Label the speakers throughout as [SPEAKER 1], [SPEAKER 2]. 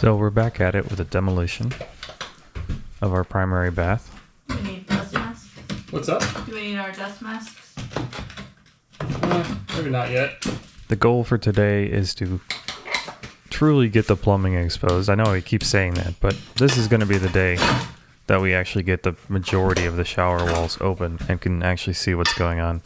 [SPEAKER 1] So we're back at it with a demolition of our primary bath.
[SPEAKER 2] Do we need dust masks?
[SPEAKER 3] What's up?
[SPEAKER 2] Do we need our dust masks?
[SPEAKER 3] Maybe not yet.
[SPEAKER 1] The goal for today is to truly get the plumbing exposed. I know I keep saying that, but this is going to be the day that we actually get the majority of the shower walls open and can actually see what's going on.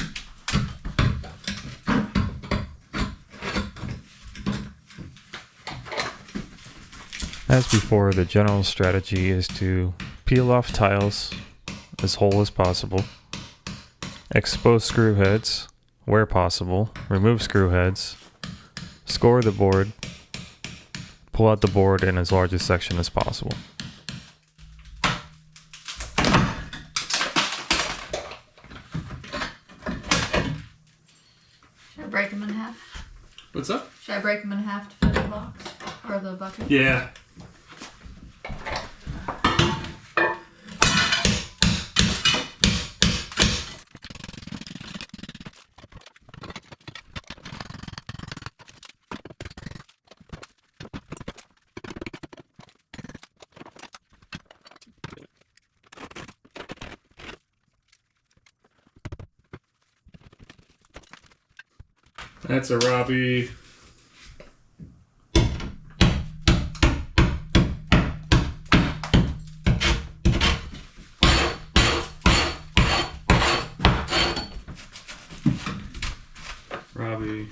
[SPEAKER 1] As before, the general strategy is to peel off tiles as whole as possible, expose screw heads where possible, remove screw heads, score the board, pull out the board in as large a section as possible.
[SPEAKER 2] Should I break them in half?
[SPEAKER 3] What's up?
[SPEAKER 2] Should I break them in half to fit the box? Or the bucket?
[SPEAKER 3] Yeah. That's a Robbie. Robbie.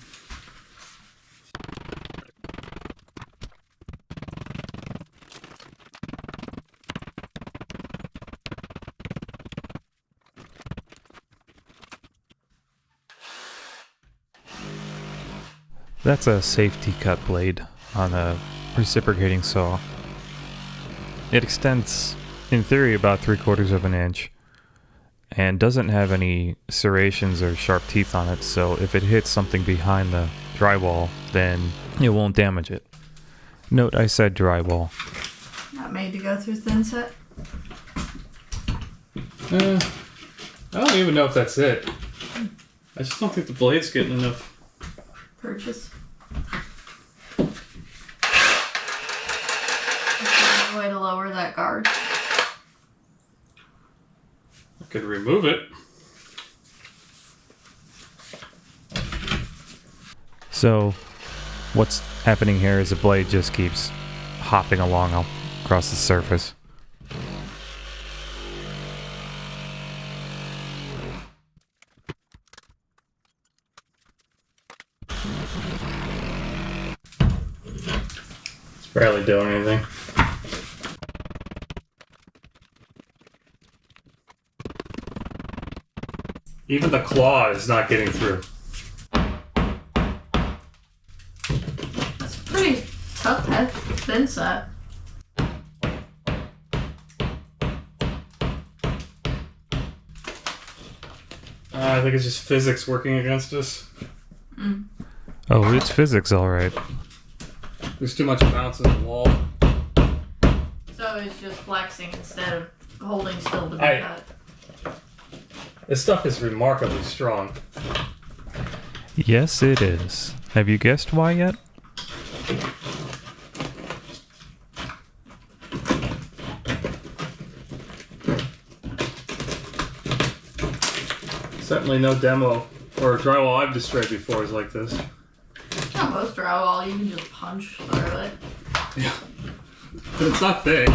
[SPEAKER 1] That's a safety cut blade on a reciprocating saw. It extends, in theory, about 3/4 of an inch and doesn't have any serrations or sharp teeth on it, so if it hits something behind the drywall, then it won't damage it. Note I said drywall.
[SPEAKER 2] Not made to go through thin set?
[SPEAKER 3] I don't even know if that's it. I just don't think the blade's getting enough.
[SPEAKER 2] Purchase. Is there a way to lower that guard?
[SPEAKER 3] I could remove it.
[SPEAKER 1] So what's happening here is the blade just keeps hopping along across the surface.
[SPEAKER 3] It's barely doing anything. Even the claw is not getting through.
[SPEAKER 2] That's pretty tough thin set.
[SPEAKER 3] I think it's just physics working against us.
[SPEAKER 1] Oh, it's physics, all right.
[SPEAKER 3] There's too much bounce in the wall.
[SPEAKER 2] So it's just flexing instead of holding still to be cut.
[SPEAKER 3] This stuff is remarkably strong.
[SPEAKER 1] Yes, it is. Have you guessed why yet?
[SPEAKER 3] Certainly no demo or drywall I've destroyed before is like this.
[SPEAKER 2] Not most drywall, you can just punch through it.
[SPEAKER 3] Yeah. But it's not thick.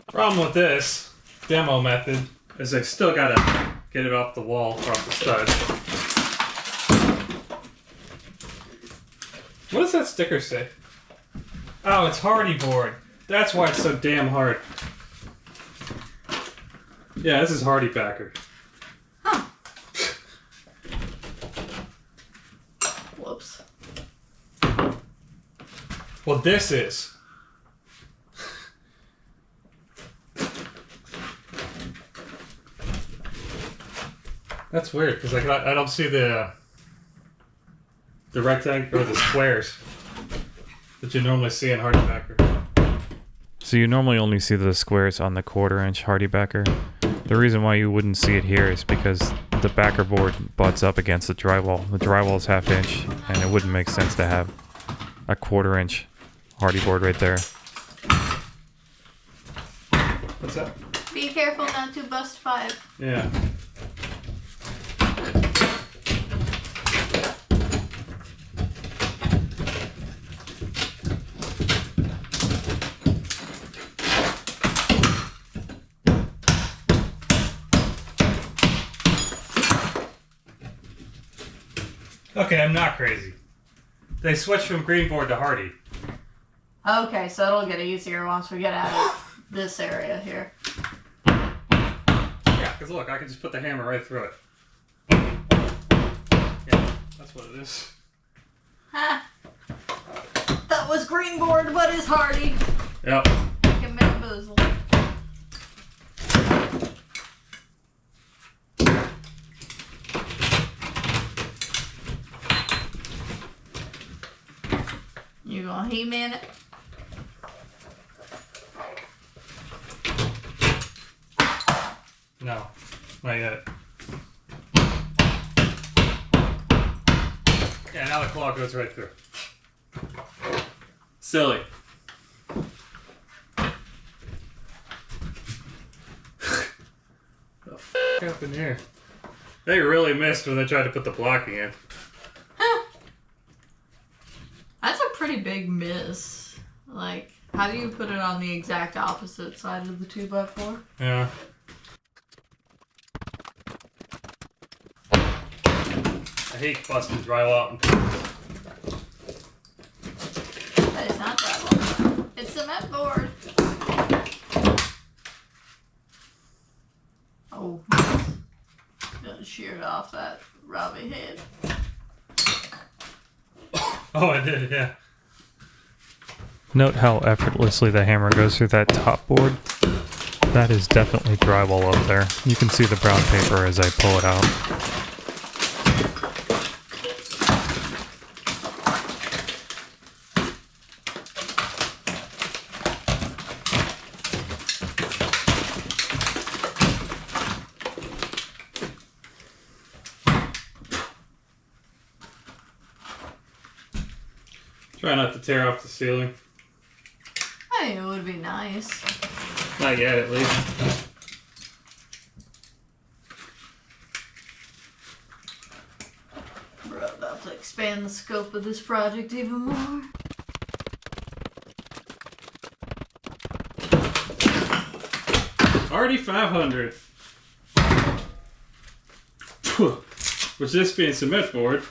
[SPEAKER 3] Problem with this demo method is I still gotta get it off the wall, off the stud. What does that sticker say? Oh, it's Hardie board. That's why it's so damn hard. Yeah, this is Hardie Backer.
[SPEAKER 2] Huh. Whoops.
[SPEAKER 3] Well, this is. That's weird because I don't see the rectangle or the squares that you normally see in Hardie Backer.
[SPEAKER 1] So you normally only see the squares on the 1/4-inch Hardie Backer. The reason why you wouldn't see it here is because the backer board butts up against the drywall. The drywall is 1/2 inch, and it wouldn't make sense to have a 1/4-inch Hardie board right there.
[SPEAKER 3] What's that?
[SPEAKER 2] Be careful not to bust pipe.
[SPEAKER 3] Yeah. Okay, I'm not crazy. They switched from green board to Hardie.
[SPEAKER 2] Okay, so it'll get easier once we get out of this area here.
[SPEAKER 3] Yeah, because look, I can just put the hammer right through it. Yeah, that's what it is.
[SPEAKER 2] Ha! That was green board, what is Hardie?
[SPEAKER 3] Yep.
[SPEAKER 2] I can bamboozle. You gonna He-Man it?
[SPEAKER 3] No, not yet. Yeah, now the claw goes right through. Silly. What the f happened here? They really missed when they tried to put the blocking in.
[SPEAKER 2] That's a pretty big miss. Like, how do you put it on the exact opposite side of the 2x4?
[SPEAKER 3] Yeah. I hate busting drywall out.
[SPEAKER 2] That is not drywall. It's cement board. Oh, gonna shear it off that Robbie head.
[SPEAKER 3] Oh, I did, yeah.
[SPEAKER 1] Note how effortlessly the hammer goes through that top board. That is definitely drywall up there. You can see the brown paper as I pull it out.
[SPEAKER 3] Try not to tear off the ceiling.
[SPEAKER 2] I mean, it would be nice.
[SPEAKER 3] Not yet, at least.
[SPEAKER 2] We're about to expand the scope of this project even more.
[SPEAKER 3] Already 500. With this being cement board,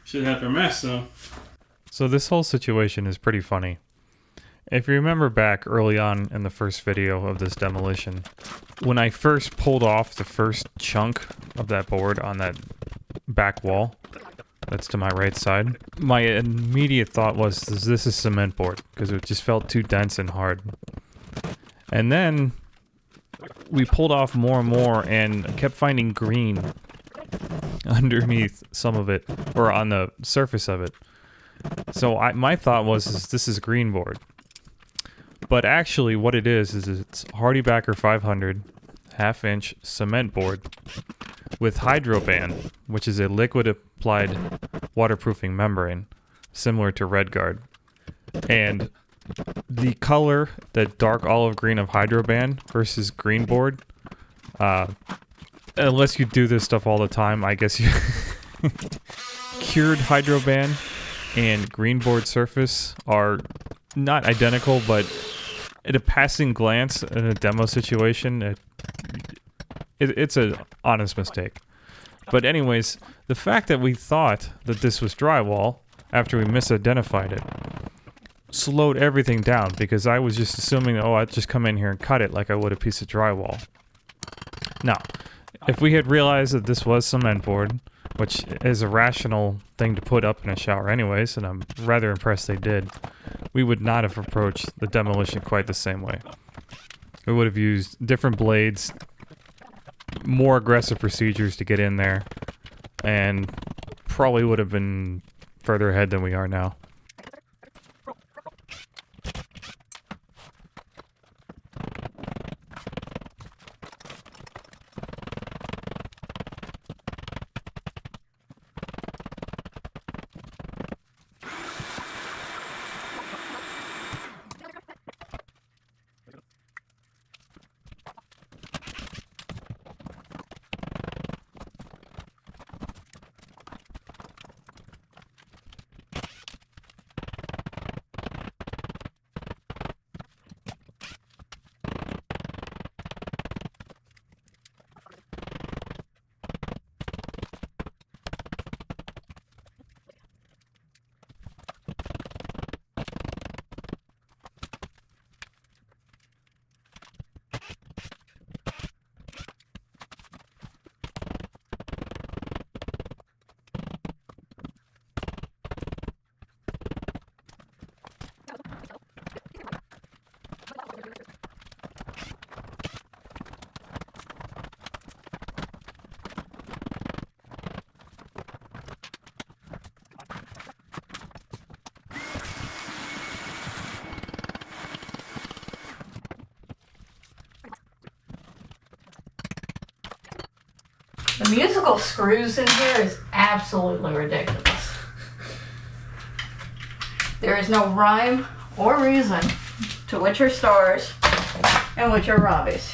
[SPEAKER 3] should have a mess though.
[SPEAKER 1] So this whole situation is pretty funny. If you remember back early on in the first video of this demolition, when I first pulled off the first chunk of that board on that back wall, that's to my right side, my immediate thought was, this is cement board, because it just felt too dense and hard. And then we pulled off more and more and kept finding green underneath some of it, or on the surface of it. So my thought was, this is green board. But actually what it is it's Hardie Backer 500 1/2-inch cement board with Hydroban, which is a liquid applied waterproofing membrane, similar to Red Guard. And the color, the dark olive green of Hydroban versus green board, unless you do this stuff all the time, I guess you cured Hydroban and green board surface are not identical, but at a passing glance in a demo situation, it's an honest mistake. But anyways, the fact that we thought that this was drywall after we misidentified it slowed everything down, because I was just assuming, oh, I'd just come in here and cut it like I would a piece of drywall. Now, if we had realized that this was cement board, which is a rational thing to put up in a shower anyways, and I'm rather impressed they did, we would not have approached the demolition quite the same way. We would have used different blades, more aggressive procedures to get in there, and probably would have been further ahead than we are now.
[SPEAKER 2] The musical screws in here is absolutely ridiculous. There is no rhyme or reason to which are stars and which are Robbies.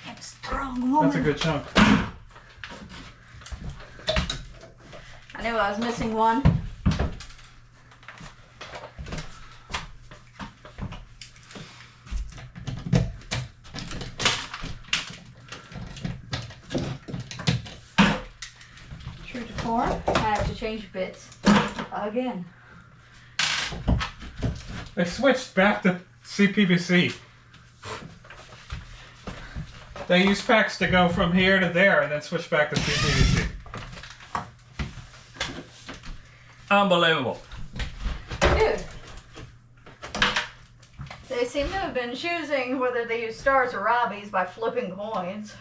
[SPEAKER 2] I'm a strong woman.
[SPEAKER 3] That's a good chunk.
[SPEAKER 2] I knew I was missing one. True to form, I have to change bits again.
[SPEAKER 3] They switched back to CPVC. They use packs to go from here to there and then switch back to CPVC. Unbelievable.
[SPEAKER 2] Dude, they seem to have been choosing whether they use stars or Robbies by flipping coins.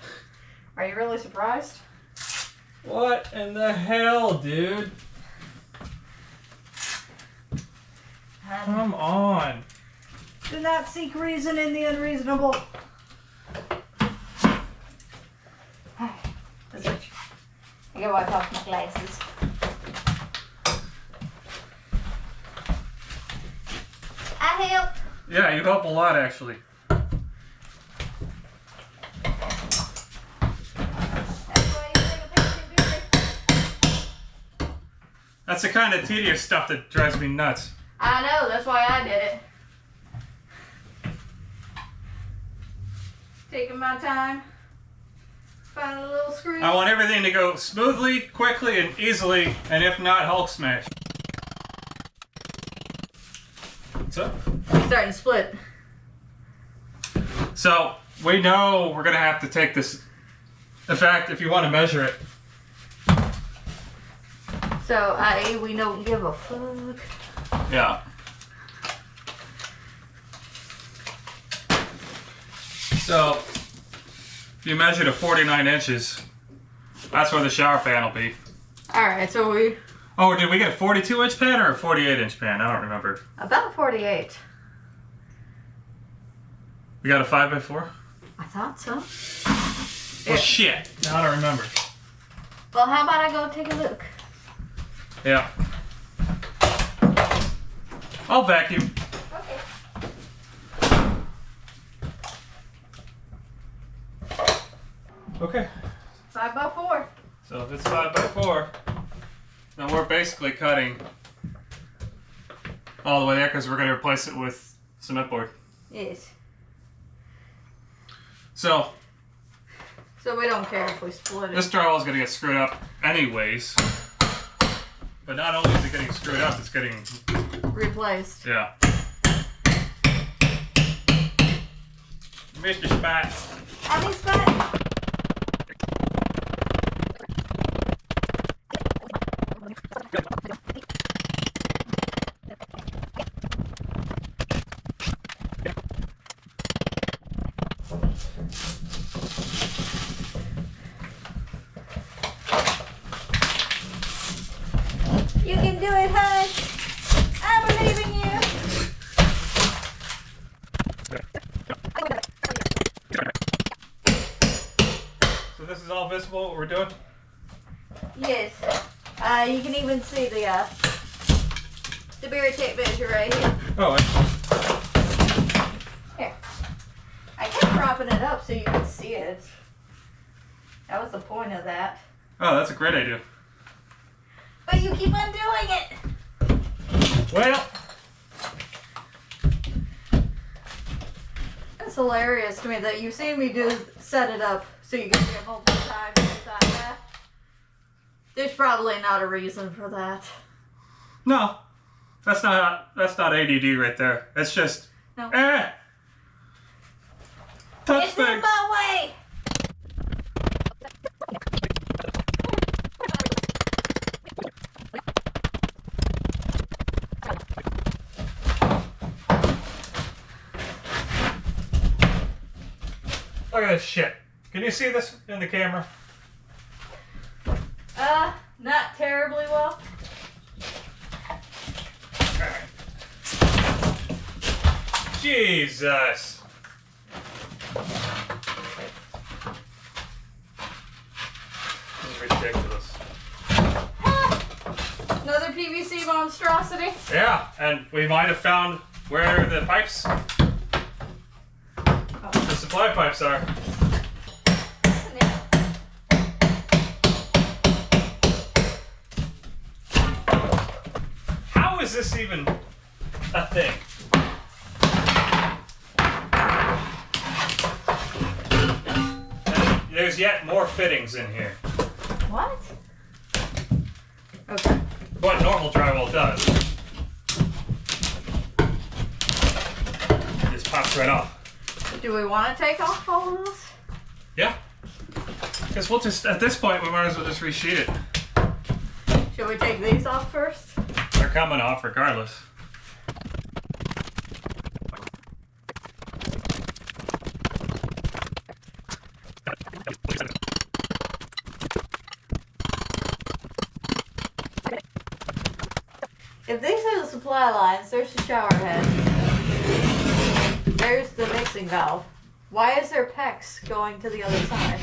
[SPEAKER 2] Are you really surprised?
[SPEAKER 3] What in the hell, dude? Come on.
[SPEAKER 2] Do not seek reason in the unreasonable. That's it. I gotta wipe off my glasses. I help.
[SPEAKER 3] Yeah, you help a lot, actually.
[SPEAKER 2] That's why you take a picture of beauty.
[SPEAKER 3] That's the kind of tedious stuff that drives me nuts.
[SPEAKER 2] I know, that's why I did it. Taking my time. Find a little screw.
[SPEAKER 3] I want everything to go smoothly, quickly, and easily, and if not, Hulk smash. What's up?
[SPEAKER 2] It's starting to split.
[SPEAKER 3] So, we know we're going to have to take this. In fact, if you want to measure it.
[SPEAKER 2] So, i.e. we don't give a fuck.
[SPEAKER 3] Yeah. So, if you measure to 49 inches, that's where the shower pan will be.
[SPEAKER 2] Alright, so we...
[SPEAKER 3] Oh, did we get a 42-inch pan or a 48-inch pan? I don't remember.
[SPEAKER 2] About 48.
[SPEAKER 3] We got a 5x4?
[SPEAKER 2] I thought so.
[SPEAKER 3] Well, shit. Now I don't remember.
[SPEAKER 2] Well, how about I go take a look?
[SPEAKER 3] Yeah. I'll vacuum.
[SPEAKER 2] Okay.
[SPEAKER 3] Okay.
[SPEAKER 2] 5x4.
[SPEAKER 3] So if it's 5x4, then we're basically cutting all the way there because we're going to replace it with cement board.
[SPEAKER 2] Yes.
[SPEAKER 3] So
[SPEAKER 2] So we don't care if we split it.
[SPEAKER 3] this drywall is going to get screwed up anyways. But not only is it getting screwed up, it's getting...
[SPEAKER 2] Replaced.
[SPEAKER 3] Yeah. Mr. Spot.
[SPEAKER 2] I miss that. You can do it, hon. I believe in you.
[SPEAKER 3] So this is all visible, what we're doing?
[SPEAKER 2] Yes. You can even see the beer tape measure right here.
[SPEAKER 3] Oh,
[SPEAKER 2] Here. I kept propping it up so you could see it. That was the point of that.
[SPEAKER 3] oh, that's a great idea.
[SPEAKER 2] But you keep on doing it.
[SPEAKER 3] Well,
[SPEAKER 2] It's hilarious to me that you've seen me set it up so you can see it multiple times. And you thought, there's probably not a reason for that.
[SPEAKER 3] no. That's not ADD right there. It's just,
[SPEAKER 2] No.
[SPEAKER 3] touch
[SPEAKER 2] It's in
[SPEAKER 3] things.
[SPEAKER 2] my way.
[SPEAKER 3] Look at this shit. Can you see this in the camera?
[SPEAKER 2] Not terribly well.
[SPEAKER 3] Alright. Jesus. This is ridiculous.
[SPEAKER 2] Another PVC monstrosity.
[SPEAKER 3] Yeah, and we might have found where the pipes, the supply pipes are. How is this even a thing? And there's yet more fittings in here.
[SPEAKER 2] What? Okay.
[SPEAKER 3] What normal drywall does. It just pops right off.
[SPEAKER 2] Do we want to take off all of this?
[SPEAKER 3] Yeah. Because we'll just, at this point, we might as well just resheet it.
[SPEAKER 2] Should we take these off first?
[SPEAKER 3] They're coming off regardless.
[SPEAKER 2] If these are the supply lines, there's the shower head. There's the mixing valve. Why is there PEX going to the other side?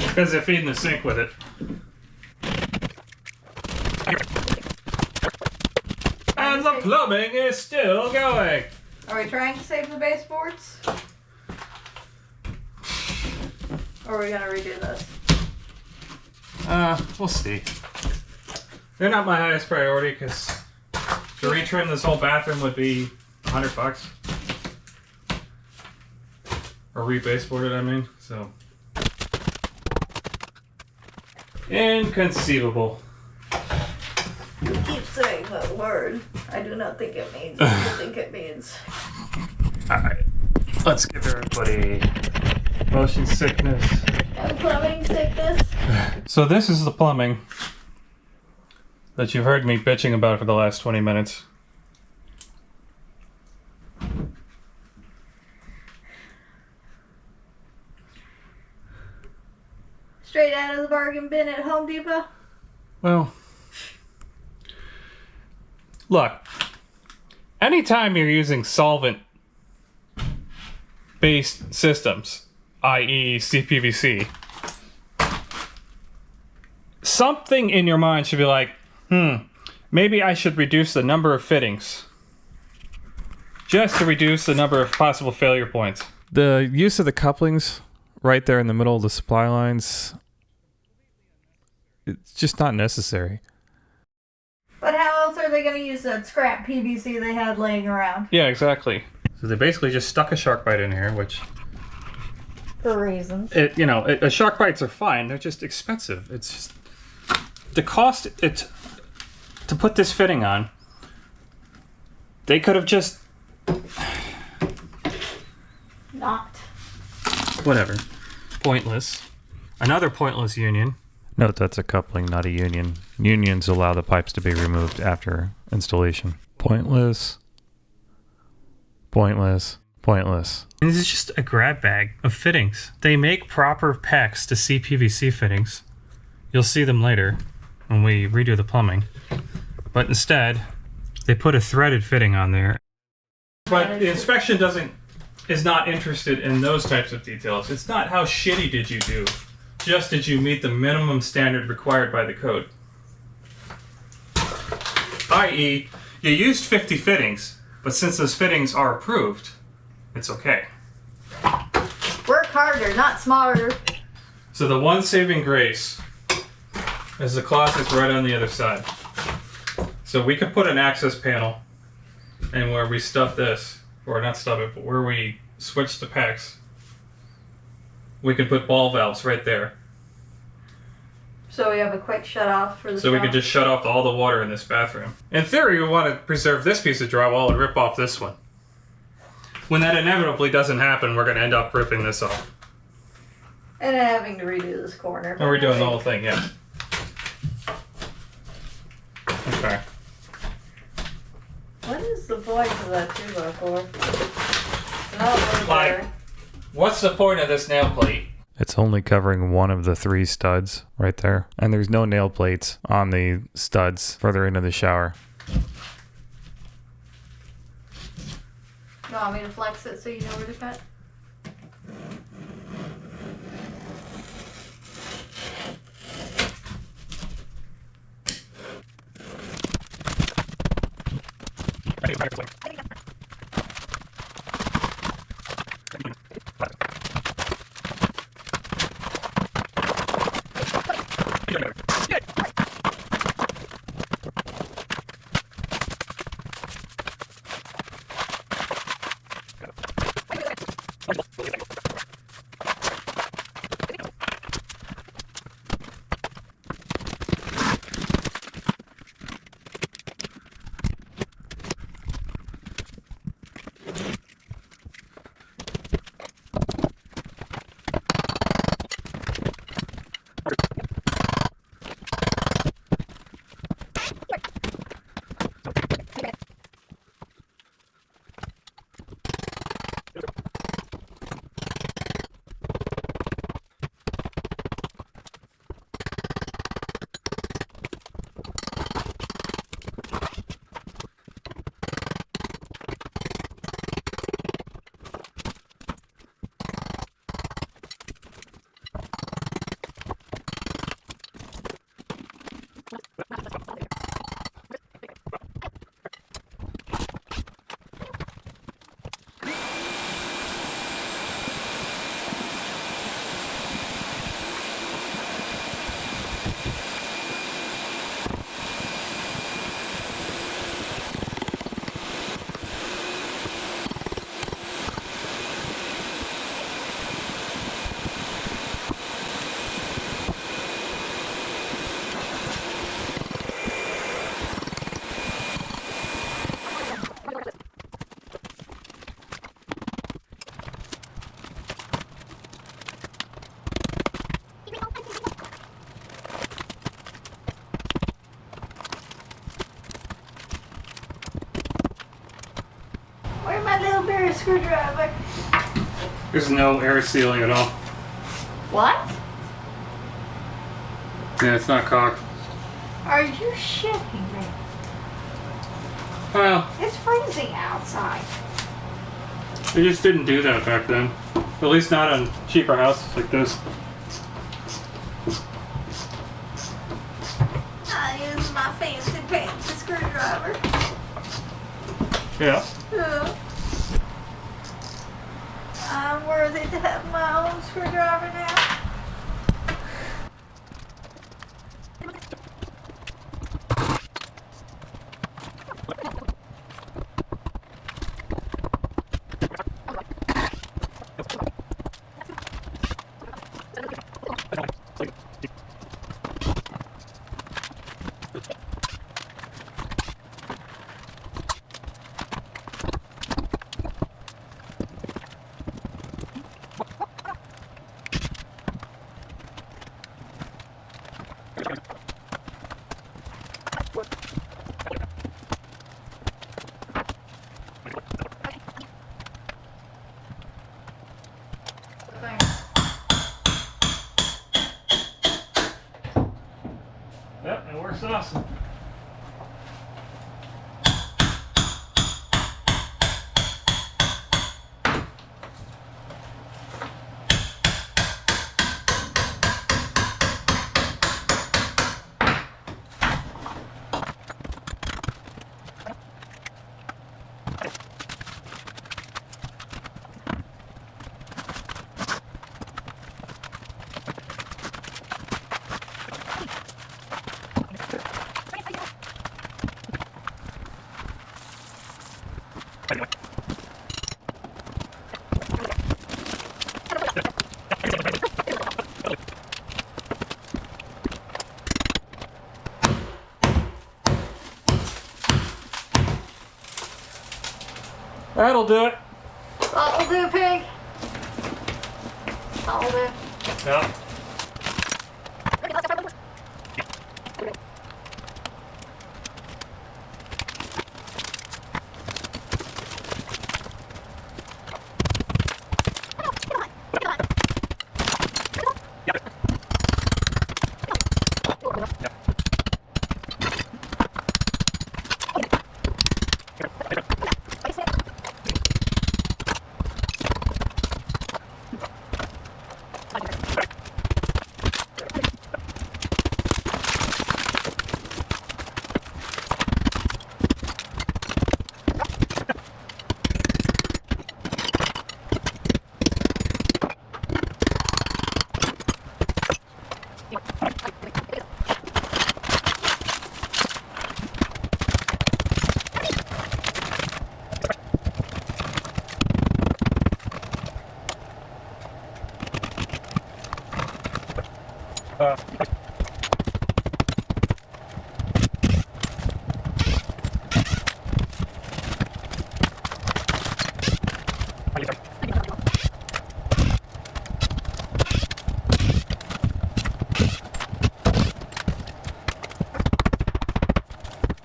[SPEAKER 3] Because they're feeding the sink with it. And the plumbing is still going.
[SPEAKER 2] Are we trying to save the baseboards? Or are we going to redo this?
[SPEAKER 3] We'll see. They're not my highest priority because to retrim this whole bathroom would be $100. Or re-baseboard it, I mean. So. Inconceivable.
[SPEAKER 2] You keep saying that word. I do not think it means what you think it means.
[SPEAKER 3] Alright. Let's give everybody motion sickness.
[SPEAKER 2] And plumbing sickness.
[SPEAKER 3] So this is the plumbing that you've heard me bitching about for the last 20 minutes.
[SPEAKER 2] Straight out of the bargain bin at Home Depot.
[SPEAKER 3] Well, look, anytime you're using solvent-based systems, i.e. CPVC, something in your mind should be like, maybe I should reduce the number of fittings just to reduce the number of possible failure points.
[SPEAKER 1] The use of the couplings right there in the middle of the supply lines, it's just not necessary.
[SPEAKER 2] But how else are they going to use that scrap PVC they had laying around?
[SPEAKER 3] Yeah, exactly. So they basically just stuck a shark bite in here, which...
[SPEAKER 2] For reasons.
[SPEAKER 3] Shark bites are fine. They're just expensive. It's just... The cost to put this fitting on, they could have just...
[SPEAKER 2] Not.
[SPEAKER 3] Whatever. Pointless. Another pointless union.
[SPEAKER 1] Note that's a coupling, not a union. Unions allow the pipes to be removed after installation. Pointless. Pointless. Pointless.
[SPEAKER 3] And this is just a grab bag of fittings. They make proper PEX to CPVC fittings. You'll see them later when we redo the plumbing. But instead, they put a threaded fitting on there. But the inspection is not interested in those types of details. It's not how shitty did you do. Just did you meet the minimum standard required by the code. I.e., you used 50 fittings, but since those fittings are approved, it's okay.
[SPEAKER 2] Work harder, not smarter.
[SPEAKER 3] So the one saving grace is the closet's right on the other side. So we could put an access panel and where we stuff this, or not stuff it, but where we switch the PEX, we can put ball valves right there.
[SPEAKER 2] So we have a quick shut off for the
[SPEAKER 3] So we could just shut off all the water in this bathroom. In theory, we want to preserve this piece of drywall and rip off this one. When that inevitably doesn't happen, we're going to end up ripping this off.
[SPEAKER 2] And then having to redo this corner.
[SPEAKER 3] And we're doing the whole thing, yeah. Okay.
[SPEAKER 2] What is the point of that tuba for? It's not worth
[SPEAKER 3] Like,
[SPEAKER 2] there.
[SPEAKER 3] What's the point of this nail plate?
[SPEAKER 1] It's only covering one of the 3 studs right there. And there's no nail plates on the studs further into the shower.
[SPEAKER 2] You want me to flex it so you know where to cut? Where's my little bear screwdriver?
[SPEAKER 3] There's no air sealing at all.
[SPEAKER 2] What?
[SPEAKER 3] Yeah, it's not caulked.
[SPEAKER 2] Are you shitting me?
[SPEAKER 3] Well,
[SPEAKER 2] It's freezing outside.
[SPEAKER 3] they just didn't do that back then. At least not on cheaper houses like this.
[SPEAKER 2] I use my fancy fancy screwdriver.
[SPEAKER 3] Yeah.
[SPEAKER 2] I'm worthy to have my own screwdriver now.
[SPEAKER 3] Yep, it works awesome. That'll do it.
[SPEAKER 2] That'll do, pig. That'll do.
[SPEAKER 3] Yeah.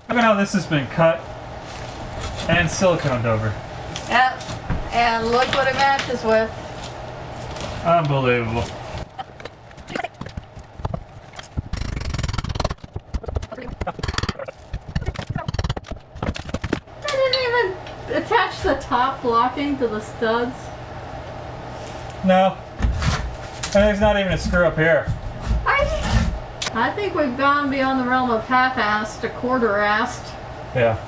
[SPEAKER 1] Look at how this has been cut and siliconed over.
[SPEAKER 2] Yep. And look what it matches with.
[SPEAKER 1] Unbelievable.
[SPEAKER 2] I didn't even attach the top blocking to the studs.
[SPEAKER 1] No. And there's not even a screw up here.
[SPEAKER 2] I think we've gone beyond the realm of half-assed to quarter-assed.
[SPEAKER 1] Yeah.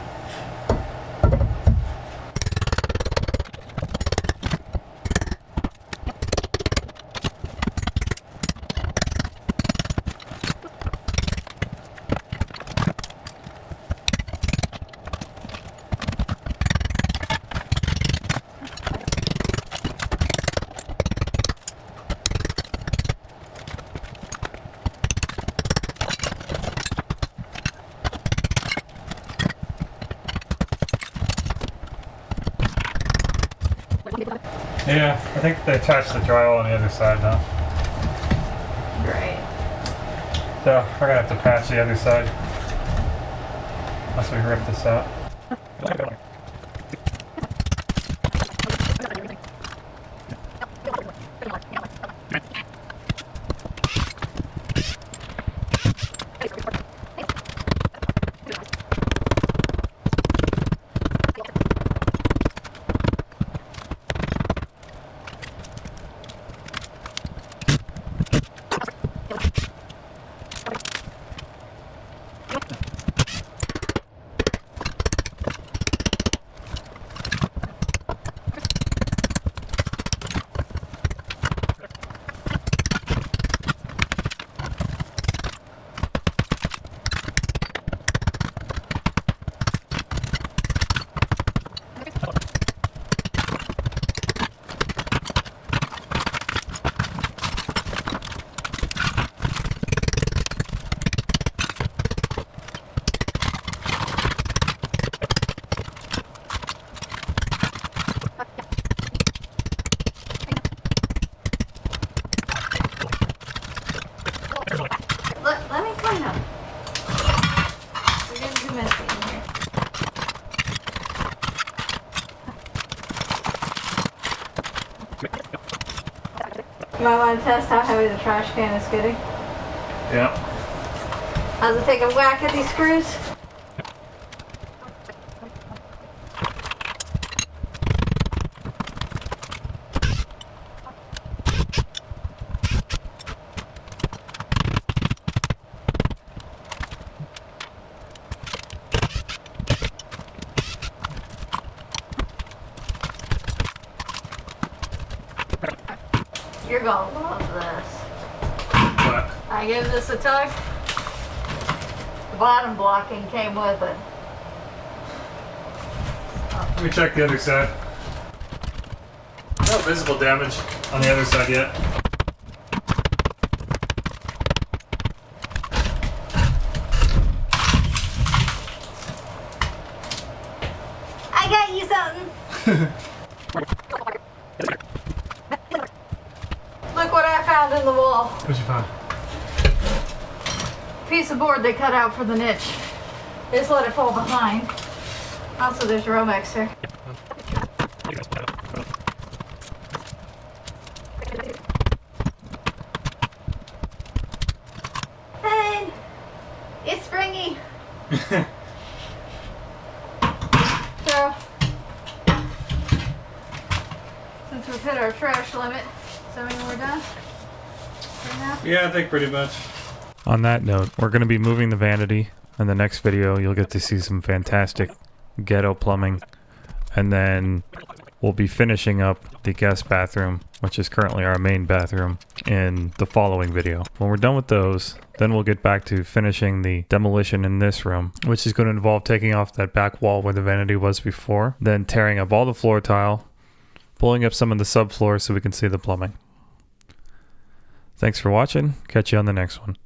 [SPEAKER 1] Yeah, I think they attached the drywall on the other side now.
[SPEAKER 2] Great.
[SPEAKER 1] So we're gonna have to patch the other side once we rip this out.
[SPEAKER 2] Let me clean up. We're getting too messy in here. You might want to test how heavy the trash can is getting.
[SPEAKER 1] Yeah.
[SPEAKER 2] How's it take a whack at these screws? You're gonna love this.
[SPEAKER 1] What?
[SPEAKER 2] I give this a tug. The bottom blocking came with it.
[SPEAKER 1] Let me check the other side. No visible damage on the other side yet.
[SPEAKER 2] I got you something. Look what I found in the wall.
[SPEAKER 1] What'd you find?
[SPEAKER 2] Piece of board they cut out for the niche. They just let it fall behind. Also, there's Romex here. Hey, it's springy. So, since we've hit our trash limit, does that mean we're done? For now?
[SPEAKER 1] Yeah, I think pretty much. On that note, we're going to be moving the vanity. In the next video, you'll get to see some fantastic ghetto plumbing. And then we'll be finishing up the guest bathroom, which is currently our main bathroom, in the following video. When we're done with those, then we'll get back to finishing the demolition in this room, which is going to involve taking off that back wall where the vanity was before, then tearing up all the floor tile, pulling up some of the subfloor so we can see the plumbing. Thanks for watching. Catch you on the next one.